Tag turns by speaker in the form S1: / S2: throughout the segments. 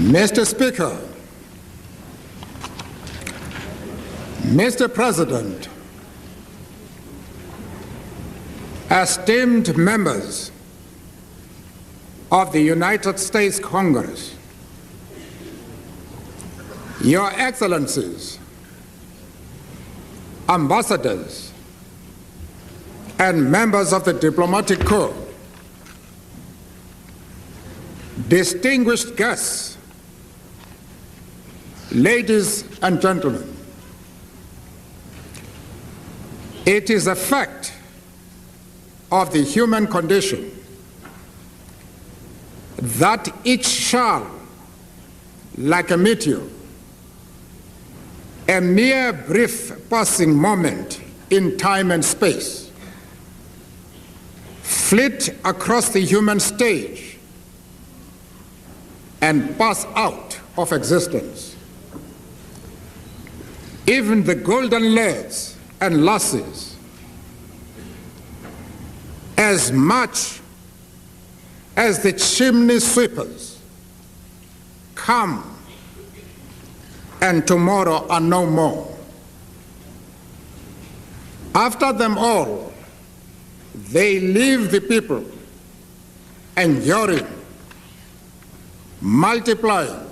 S1: Mr. Speaker, Mr. President, esteemed members of the United States Congress, Your Excellencies, ambassadors, and members of the diplomatic corps, distinguished guests, ladies and gentlemen, it is a fact of the human condition that each shall, like a meteor, a mere brief passing moment in time and space, flit across the human stage and pass out of existence. Even the golden lads and lasses, as much as the chimney sweepers, come and tomorrow are no more. After them all, they leave the people enduring, multiplying,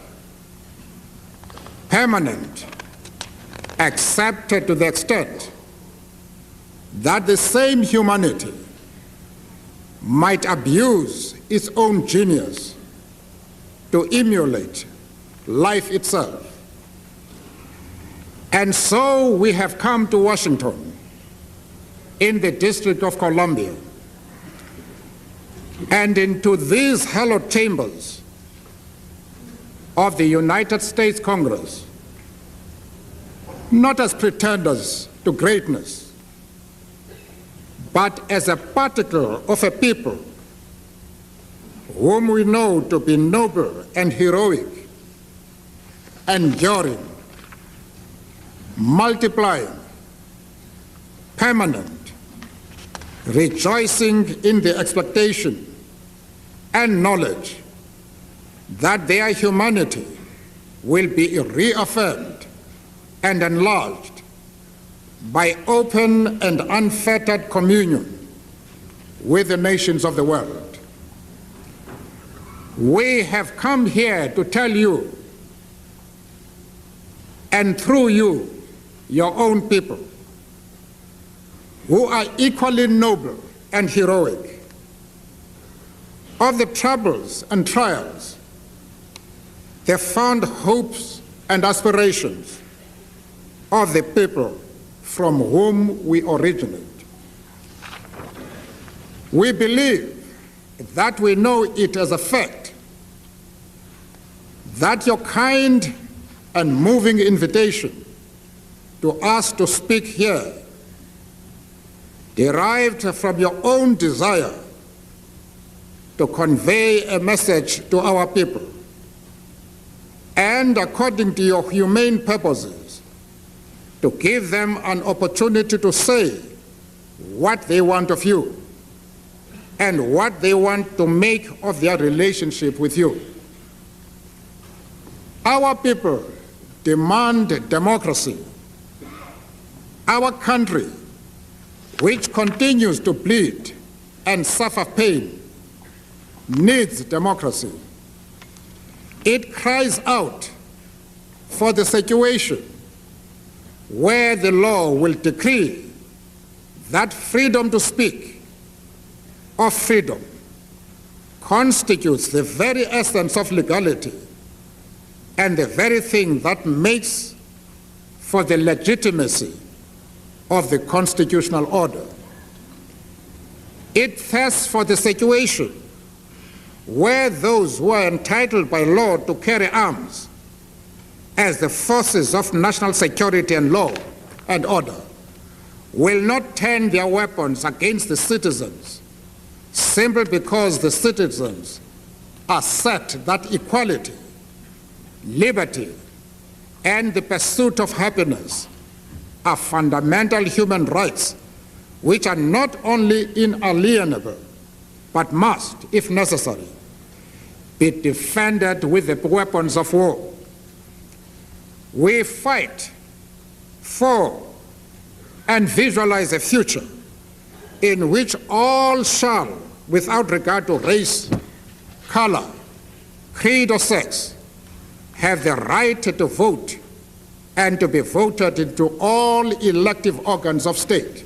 S1: permanent, except to the extent that the same humanity might abuse its own genius to emulate life itself. And so we have come to Washington, in the District of Columbia, and into these hallowed chambers of the United States Congress, not as pretenders to greatness, but as a particle of a people whom we know to be noble and heroic, enduring, multiplying, permanent, rejoicing in the expectation and knowledge that their humanity will be reaffirmed and enlarged by open and unfettered communion with the nations of the world. We have come here to tell you, and through you, your own people, who are equally noble and heroic, of the troubles and trials, the fond hopes and aspirations of the people from whom we originate. We believe that we know it as a fact that your kind and moving invitation to us to speak here derived from your own desire to convey a message to our people, and according to your humane purposes, to give them an opportunity to say what they want of you and what they want to make of their relationship with you. Our people demand democracy. Our country, which continues to bleed and suffer pain, needs democracy. It cries out for the situation where the law will decree that freedom to speak, or freedom, constitutes the very essence of legality and the very thing that makes for the legitimacy of the constitutional order. It thirsts for the situation where those who are entitled by law to carry arms as the forces of national security and law and order will not turn their weapons against the citizens simply because the citizens assert that equality, liberty, and the pursuit of happiness are fundamental human rights which are not only inalienable, but must, if necessary, be defended with the weapons of war. We fight for and visualize a future in which all shall, without regard to race, color, creed, or sex, have the right to vote and to be voted into all elective organs of state.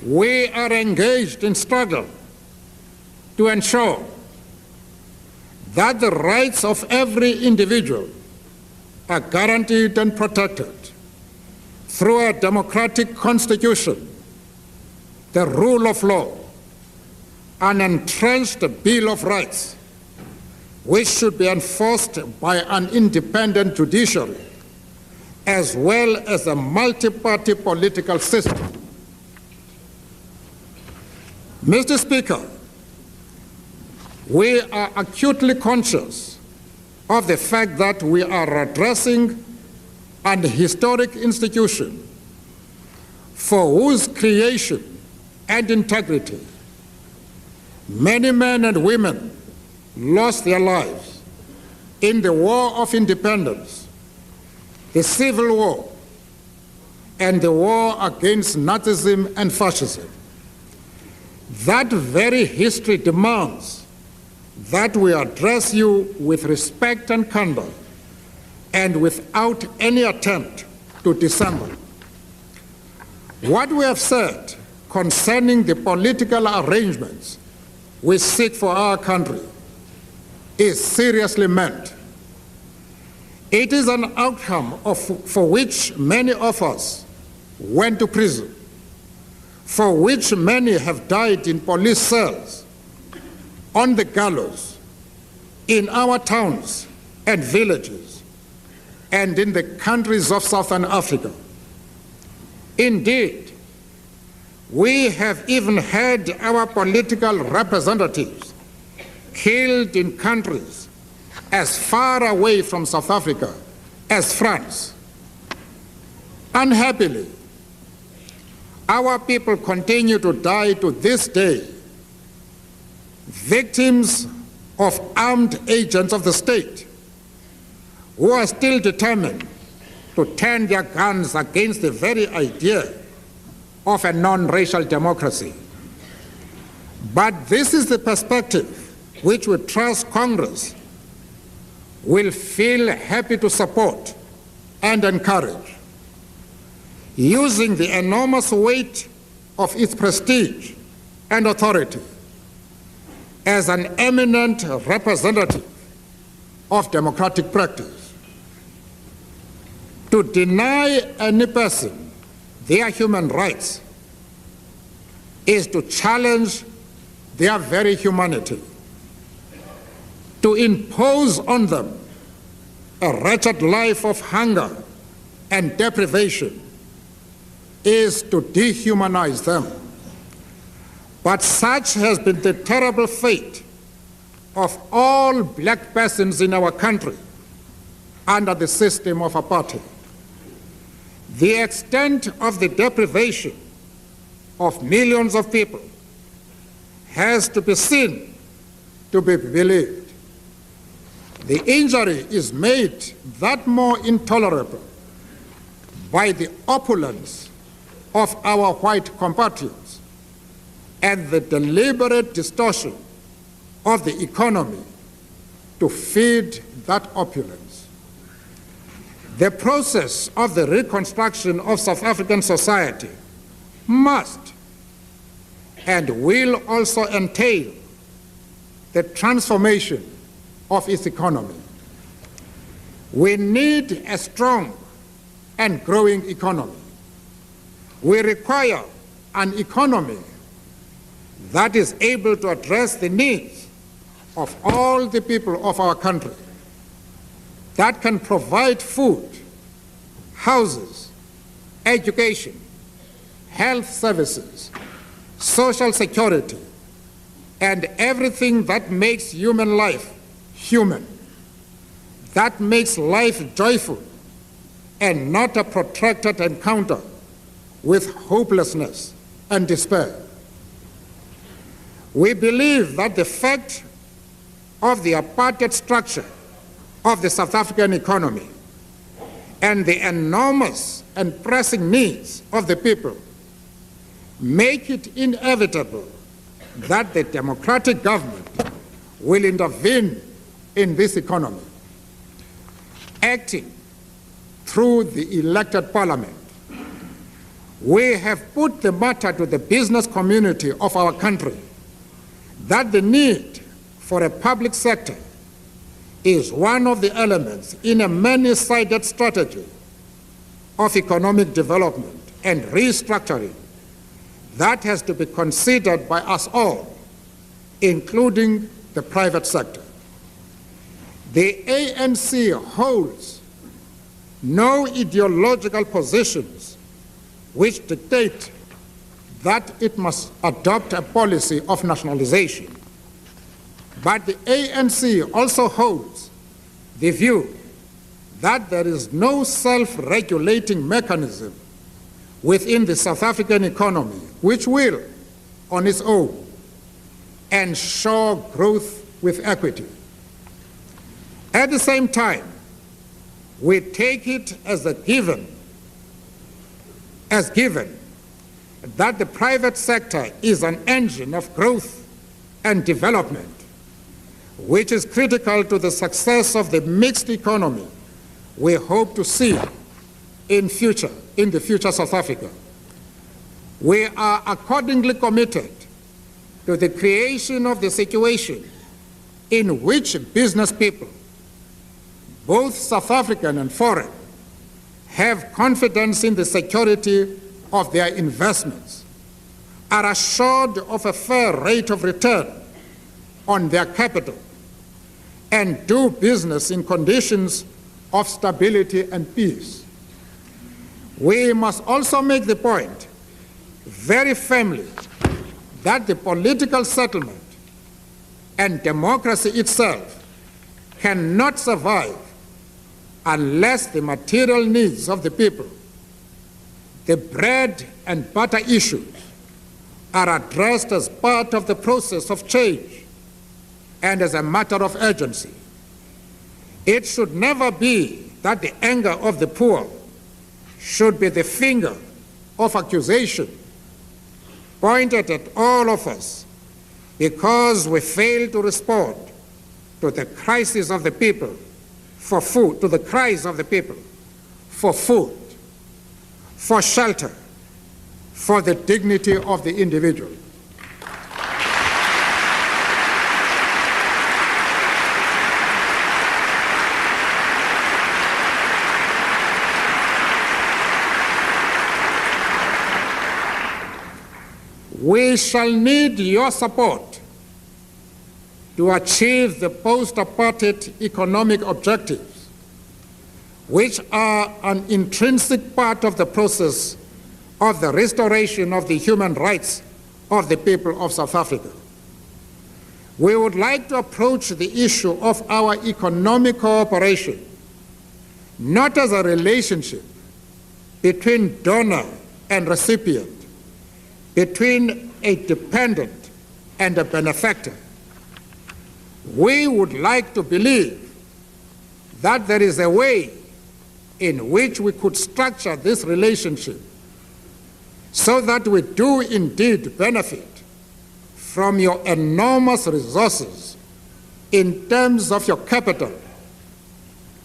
S1: We are engaged in struggle to ensure that the rights of every individual are guaranteed and protected through a democratic constitution, the rule of law, an entrenched Bill of Rights, which should be enforced by an independent judiciary, as well as a multi-party political system. Mr. Speaker, we are acutely conscious of the fact that we are addressing an historic institution for whose creation and integrity many men and women lost their lives in the War of Independence, the Civil War, and the war against Nazism and fascism. That very history demands that we address you with respect and candor and without any attempt to dissemble. What we have said concerning the political arrangements we seek for our country is seriously meant. It is an outcome for which many of us went to prison, for which many have died in police cells, on the gallows, in our towns and villages, and in the countries of Southern Africa. Indeed, we have even had our political representatives killed in countries as far away from South Africa as France. Unhappily, our people continue to die to this day, victims of armed agents of the state who are still determined to turn their guns against the very idea of a non-racial democracy. But this is the perspective which we trust Congress will feel happy to support and encourage, using the enormous weight of its prestige and authority as an eminent representative of democratic practice. To deny any person their human rights is to challenge their very humanity. To impose on them a wretched life of hunger and deprivation is to dehumanize them. But such has been the terrible fate of all black persons in our country under the system of apartheid. The extent of the deprivation of millions of people has to be seen to be believed. The injury is made that more intolerable by the opulence of our white compatriots and the deliberate distortion of the economy to feed that opulence. The process of the reconstruction of South African society must and will also entail the transformation of its economy. We need a strong and growing economy. We require an economy that is able to address the needs of all the people of our country, that can provide food, houses, education, health services, social security, and everything that makes human life human. that makes life joyful and not a protracted encounter with hopelessness and despair. We believe that the fact of the apartheid structure of the South African economy and the enormous and pressing needs of the people make it inevitable that the democratic government will intervene in this economy, acting through the elected parliament. We have put the matter to the business community of our country that the need for a public sector is one of the elements in a many-sided strategy of economic development and restructuring that has to be considered by us all, including the private sector. The ANC holds no ideological positions which dictate that it must adopt a policy of nationalization. But the ANC also holds the view that there is no self-regulating mechanism within the South African economy which will, on its own, ensure growth with equity. At the same time, we take it as given that the private sector is an engine of growth and development, which is critical to the success of the mixed economy we hope to see in the future South Africa. We are accordingly committed to the creation of the situation in which business people, both South African and foreign, have confidence in the security of their investments, are assured of a fair rate of return on their capital, and do business in conditions of stability and peace. We must also make the point very firmly that the political settlement and democracy itself cannot survive unless the material needs of the people, the bread and butter issues, are addressed as part of the process of change and as a matter of urgency. It should never be that the anger of the poor should be the finger of accusation pointed at all of us because we fail to respond to the crisis of the people for food, to the cries of the people for food, for shelter, for the dignity of the individual. We shall need your support to achieve the post-apartheid economic objectives, which are an intrinsic part of the process of the restoration of the human rights of the people of South Africa. We would like to approach the issue of our economic cooperation not as a relationship between donor and recipient, between a dependent and a benefactor. We would like to believe that there is a way in which we could structure this relationship so that we do indeed benefit from your enormous resources in terms of your capital,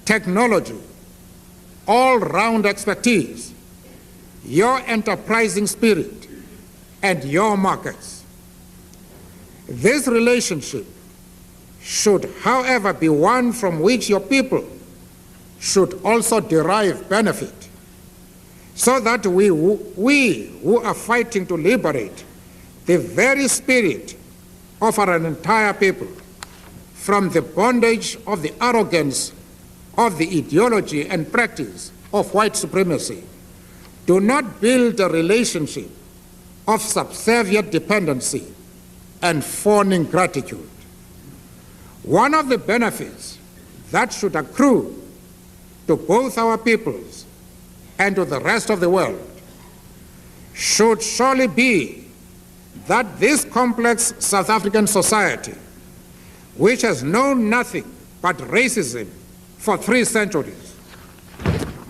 S1: technology, all-round expertise, your enterprising spirit, and your markets. This relationship should, however, be one from which your people should also derive benefit, so that we who are fighting to liberate the very spirit of our entire people from the bondage of the arrogance of the ideology and practice of white supremacy, do not build a relationship of subservient dependency and fawning gratitude. One of the benefits that should accrue to both our peoples and to the rest of the world should surely be that this complex South African society, which has known nothing but racism for 3 centuries,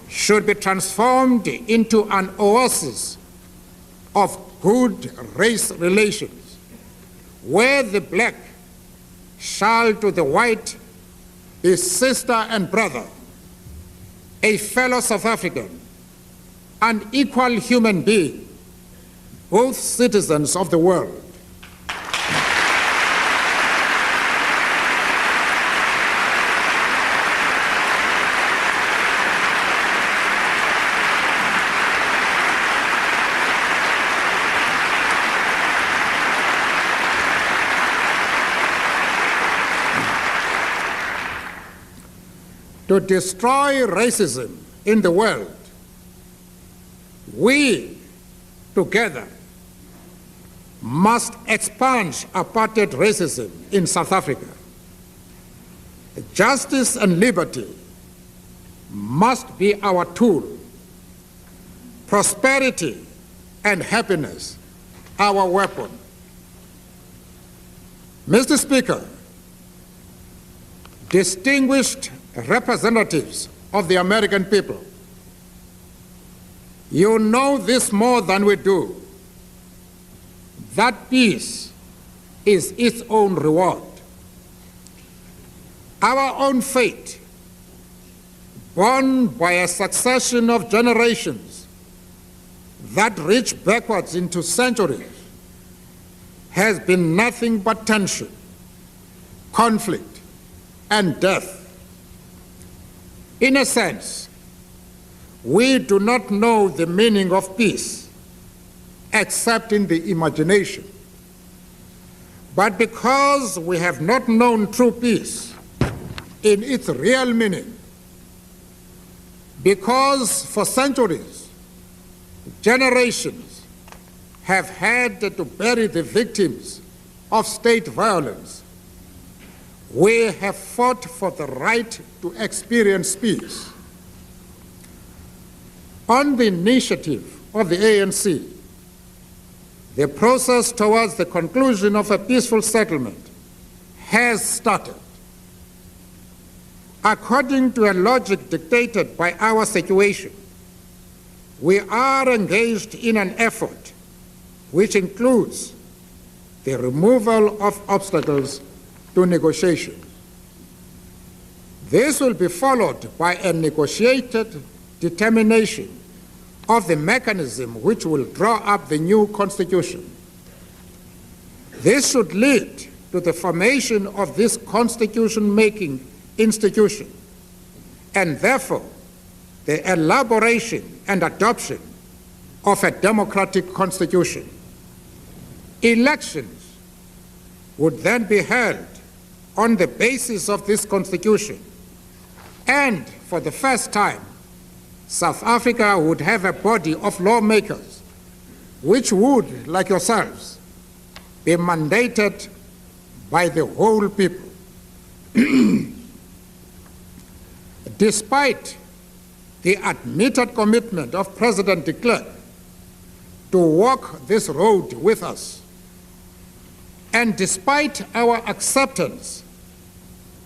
S1: should be transformed into an oasis of good race relations, where the black shall to the white be sister and brother, a fellow South African, an equal human being, both citizens of the world. To destroy racism in the world, we together must expunge apartheid racism in South Africa. Justice and liberty must be our tool. Prosperity and happiness, our weapon. Mr. Speaker, distinguished representatives of the American people, you know this more than we do, that peace is its own reward. Our own fate, born by a succession of generations that reach backwards into centuries, has been nothing but tension, conflict, and death. In a sense, we do not know the meaning of peace except in the imagination. But because we have not known true peace in its real meaning, because for centuries, generations have had to bury the victims of state violence, we have fought for the right to experience peace. On the initiative of the ANC, the process towards the conclusion of a peaceful settlement has started. According to a logic dictated by our situation, we are engaged in an effort which includes the removal of obstacles to negotiations. This will be followed by a negotiated determination of the mechanism which will draw up the new constitution. This should lead to the formation of this constitution-making institution, and therefore the elaboration and adoption of a democratic constitution. Elections would then be held on the basis of this constitution, and for the first time, South Africa would have a body of lawmakers which would, like yourselves, be mandated by the whole people. Despite the admitted commitment of President de Klerk to walk this road with us, and despite our acceptance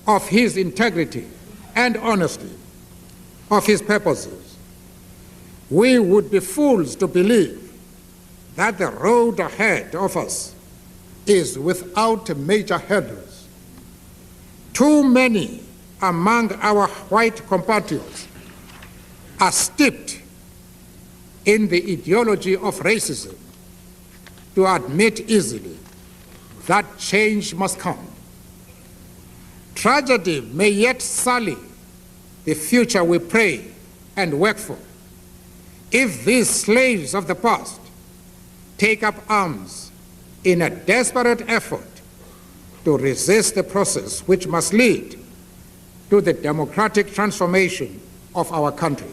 S1: of his integrity and honesty of his purposes, we would be fools to believe that the road ahead of us is without major hurdles. Too many among our white compatriots are steeped in the ideology of racism to admit easily that change must come. Tragedy may yet sully the future we pray and work for if these slaves of the past take up arms in a desperate effort to resist the process which must lead to the democratic transformation of our country.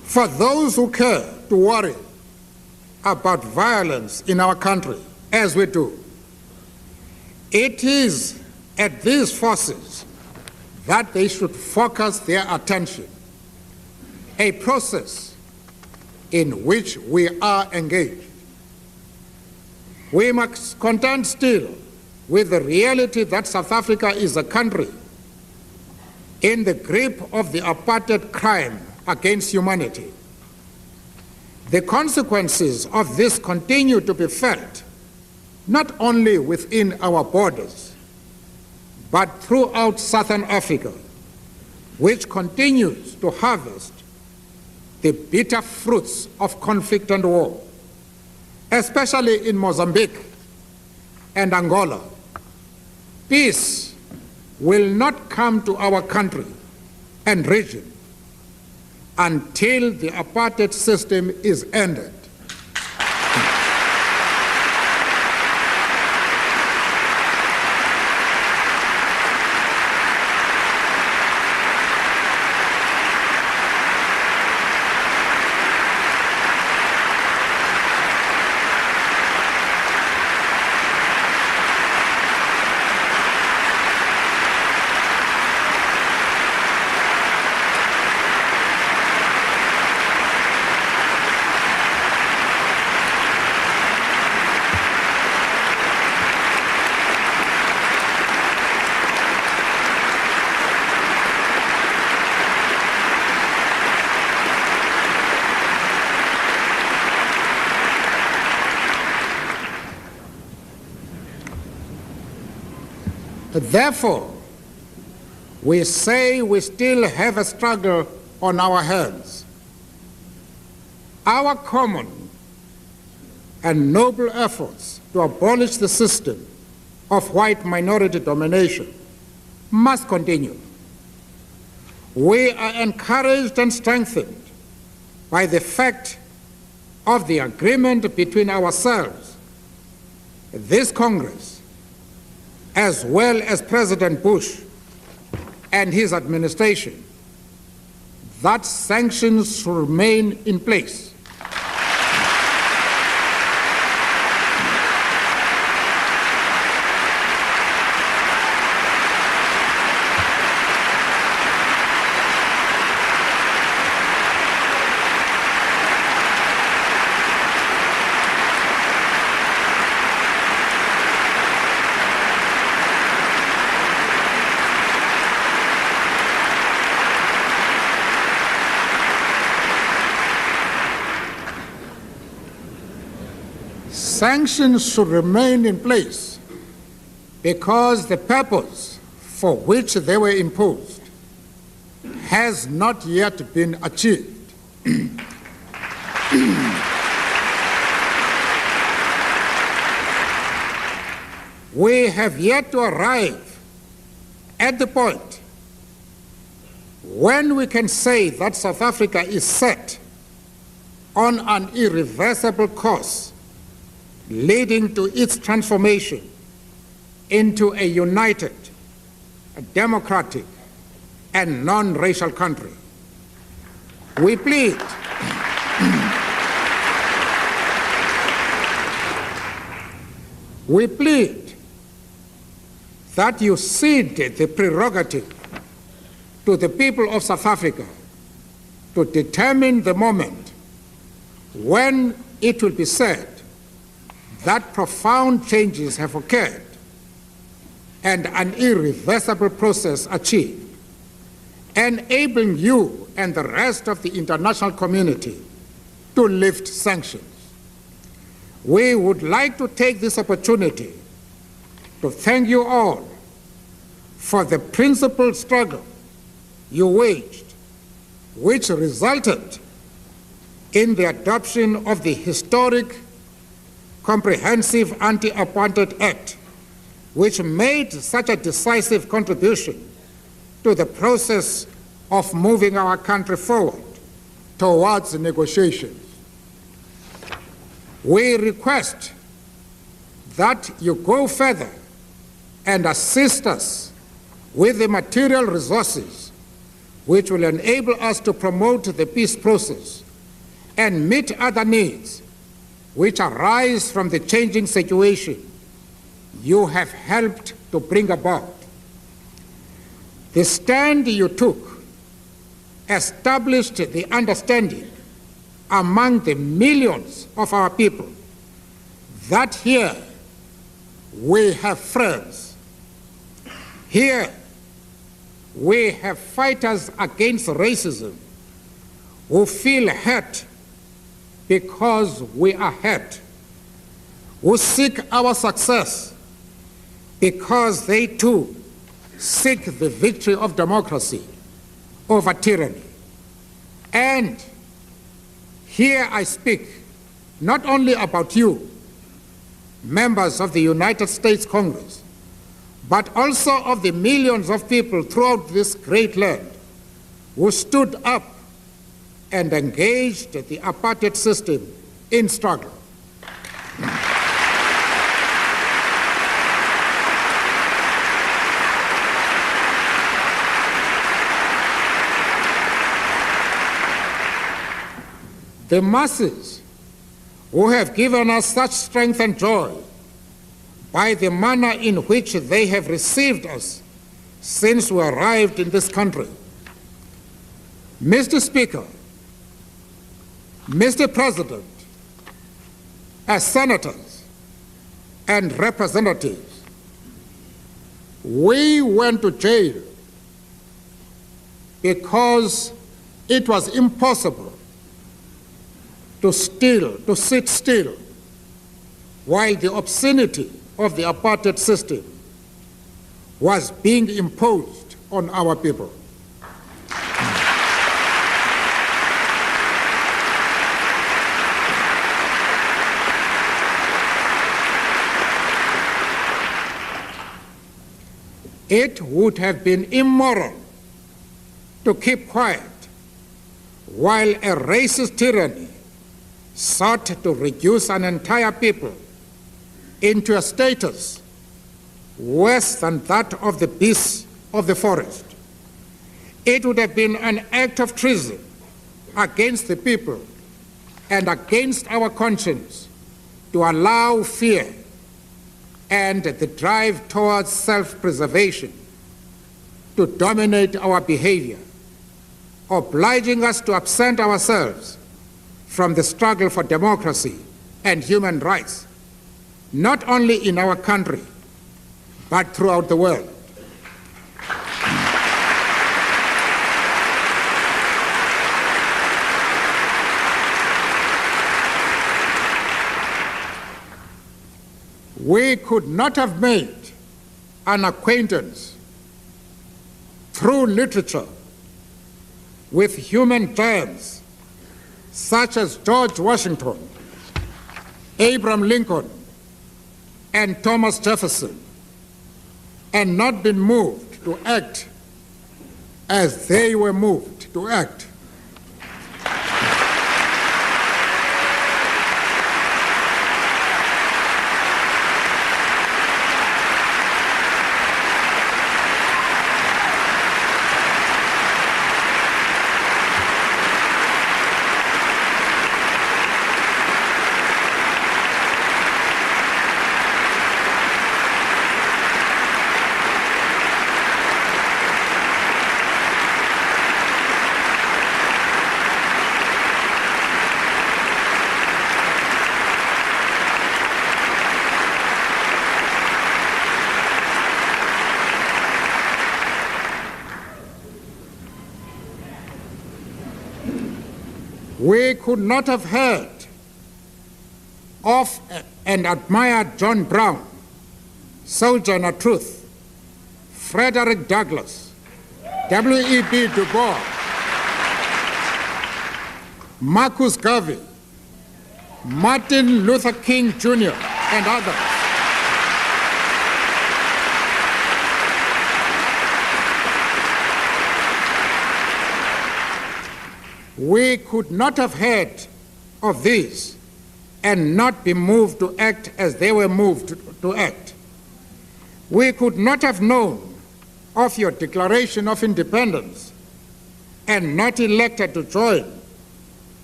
S1: For those who care to worry about violence in our country, as we do, it is at these forces that they should focus their attention, a process in which we are engaged. We must contend still with the reality that South Africa is a country in the grip of the apartheid crime against humanity. The consequences of this continue to be felt not only within our borders, but throughout Southern Africa, which continues to harvest the bitter fruits of conflict and war, especially in Mozambique and Angola. Peace will not come to our country and region until the apartheid system is ended. Therefore, we say we still have a struggle on our hands. Our common and noble efforts to abolish the system of white minority domination must continue. We are encouraged and strengthened by the fact of the agreement between ourselves, this Congress, as well as President Bush and his administration, that sanctions should remain in place. Sanctions should remain in place because the purpose for which they were imposed has not yet been achieved. We have yet to arrive at the point when we can say that South Africa is set on an irreversible course leading to its transformation into a united, democratic, and non-racial country. We plead that you cede the prerogative to the people of South Africa to determine the moment when it will be said that profound changes have occurred and an irreversible process achieved, enabling you and the rest of the international community to lift sanctions. We would like to take this opportunity to thank you all for the principled struggle you waged, which resulted in the adoption of the historic Comprehensive Anti-Apartheid Act, which made such a decisive contribution to the process of moving our country forward towards negotiations. We request that you go further and assist us with the material resources which will enable us to promote the peace process and meet other needs which arise from the changing situation you have helped to bring about. The stand you took established the understanding among the millions of our people that here we have friends. Here we have fighters against racism who feel hurt because we are hurt, who seek our success because they too seek the victory of democracy over tyranny. And here I speak not only about you, members of the United States Congress, but also of the millions of people throughout this great land who stood up and engaged the apartheid system in struggle. The masses who have given us such strength and joy by the manner in which they have received us since we arrived in this country. Mr. Speaker, Mr. President, as senators and representatives, we went to jail because it was impossible to sit still while the obscenity of the apartheid system was being imposed on our people. It would have been immoral to keep quiet while a racist tyranny sought to reduce an entire people into a status worse than that of the beasts of the forest. It would have been an act of treason against the people and against our conscience to allow fear and the drive towards self-preservation to dominate our behavior, obliging us to absent ourselves from the struggle for democracy and human rights, not only in our country, but throughout the world. We could not have made an acquaintance through literature with human giants such as George Washington, Abraham Lincoln, and Thomas Jefferson, and not been moved to act as they were moved to act. We could not have heard of and admired John Brown, Sojourner Truth, Frederick Douglass, W.E.B. Du Bois, Marcus Garvey, Martin Luther King Jr., and others. We could not have heard of these and not be moved to act as they were moved to act. We could not have known of your Declaration of Independence and not elected to join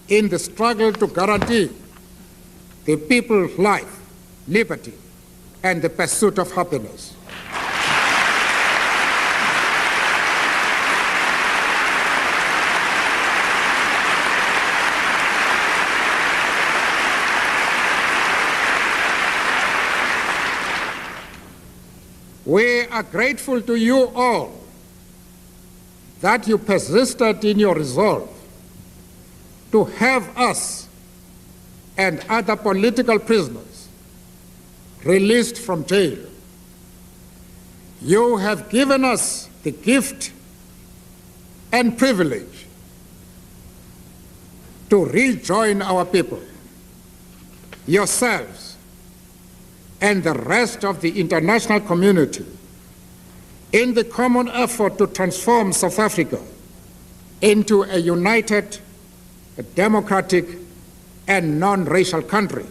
S1: in the struggle to guarantee the people's life, liberty, and the pursuit of happiness. We are grateful to you all that you persisted in your resolve to have us and other political prisoners released from jail. You have given us the gift and privilege to rejoin our people, yourselves, and the rest of the international community in the common effort to transform South Africa into a united, democratic, and non-racial country.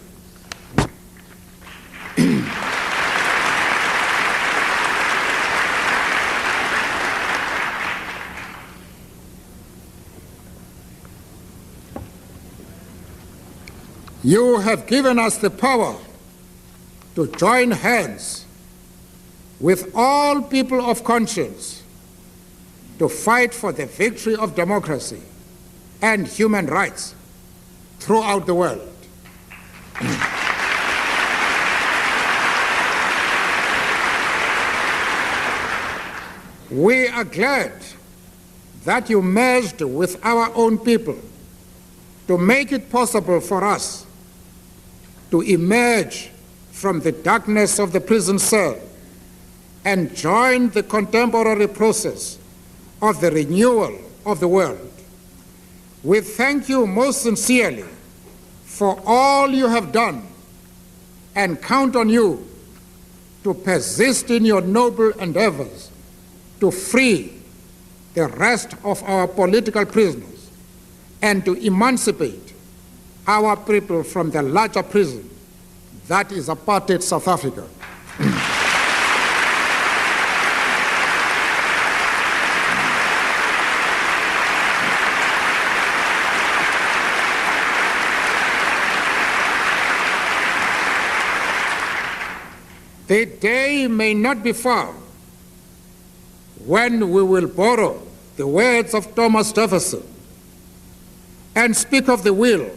S1: You have given us the power to join hands with all people of conscience to fight for the victory of democracy and human rights throughout the world. We are glad that you merged with our own people to make it possible for us to emerge from the darkness of the prison cell and join the contemporary process of the renewal of the world. We thank you most sincerely for all you have done and count on you to persist in your noble endeavors to free the rest of our political prisoners and to emancipate our people from the larger prison that is apartheid South Africa. The day may not be far when we will borrow the words of Thomas Jefferson and speak of the will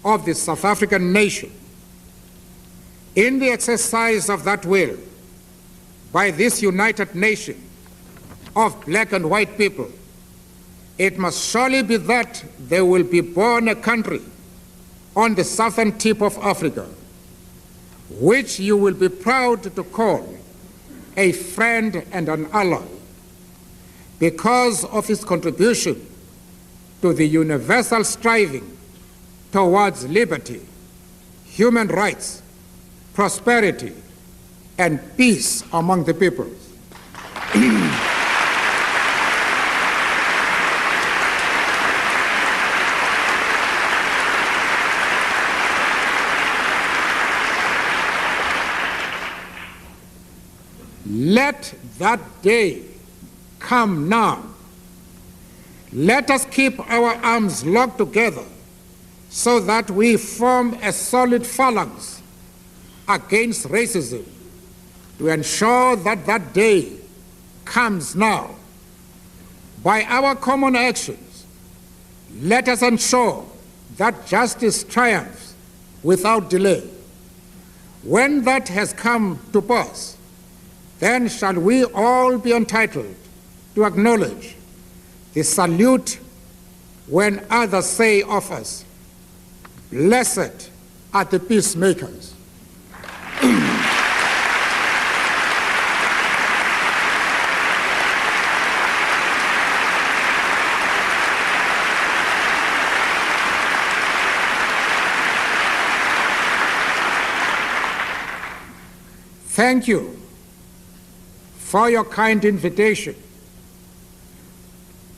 S1: of the South African nation. In the exercise of that will, by this united nation of black and white people, it must surely be that there will be born a country on the southern tip of Africa, which you will be proud to call a friend and an ally because of its contribution to the universal striving towards liberty, human rights, prosperity, and peace among the peoples. Let that day come now. Let us keep our arms locked together so that we form a solid phalanx against racism to ensure that that day comes now. By our common actions, let us ensure that justice triumphs without delay. When that has come to pass, then shall we all be entitled to acknowledge the salute when others say of us, "Blessed are the peacemakers." Thank you for your kind invitation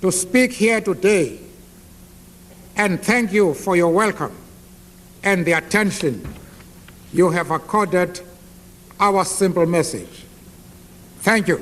S1: to speak here today, and thank you for your welcome and the attention you have accorded our simple message. Thank you.